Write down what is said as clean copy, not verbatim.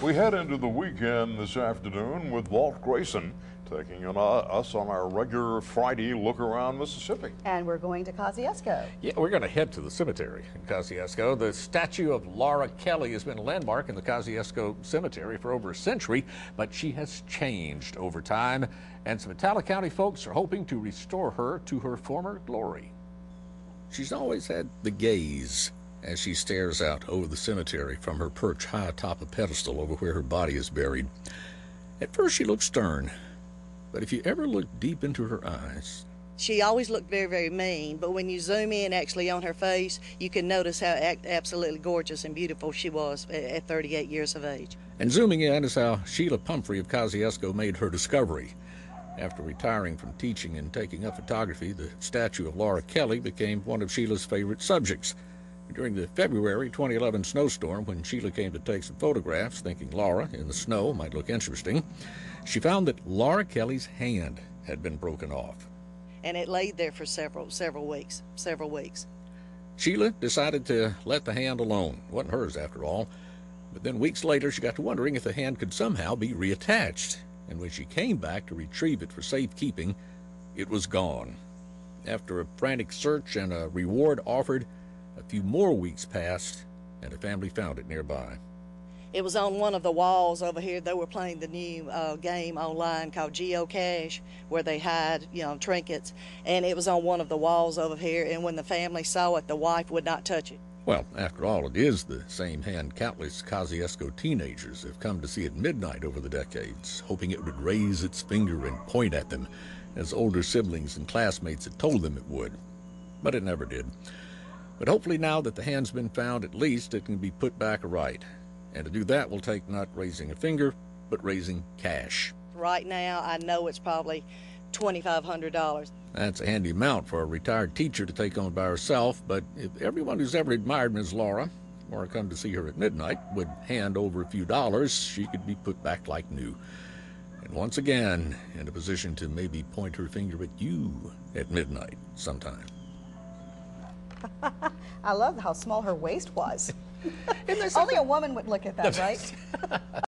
We head into the weekend this afternoon with Walt Grayson taking us on our regular Friday look around Mississippi. And we're going to Kosciuszko. Yeah, we're going to head to the cemetery in Kosciuszko. The statue of Laura Kelly has been a landmark in the Kosciuszko Cemetery for over a century, but she has changed over time, and some Itala County folks are hoping to restore her to her former glory. She's always had the gaze as she stares out over the cemetery from her perch high atop a pedestal over where her body is buried. At first she looked stern, but if you ever look deep into her eyes... She always looked very, very mean, but when you zoom in actually on her face, you can notice how absolutely gorgeous and beautiful she was at 38 years of age. And zooming in is how Sheila Pumphrey of Kosciuszko made her discovery. After retiring from teaching and taking up photography, the statue of Laura Kelly became one of Sheila's favorite subjects. During the February 2011 snowstorm, when Sheila came to take some photographs, thinking Laura in the snow might look interesting, she found that Laura Kelly's hand had been broken off. And it laid there for several weeks. Sheila decided to let the hand alone. It wasn't hers after all. But then weeks later, she got to wondering if the hand could somehow be reattached. And when she came back to retrieve it for safekeeping, it was gone. After a frantic search and a reward offered, a few more weeks passed, and a family found it nearby. It was on one of the walls over here. They were playing the new game online called Geocache, where they hide, trinkets. And it was on one of the walls over here, and when the family saw it, the wife would not touch it. Well, after all, it is the same hand countless Kosciuszko teenagers have come to see at midnight over the decades, hoping it would raise its finger and point at them, as older siblings and classmates had told them it would. But it never did. But hopefully now that the hand's been found, at least it can be put back right. And to do that will take not raising a finger, but raising cash. Right now, I know it's probably $2,500. That's a handy amount for a retired teacher to take on by herself, but if everyone who's ever admired Ms. Laura, or come to see her at midnight, would hand over a few dollars, she could be put back like new. And once again, in a position to maybe point her finger at you at midnight sometime. I love how small her waist was. Only a woman would look at that, right?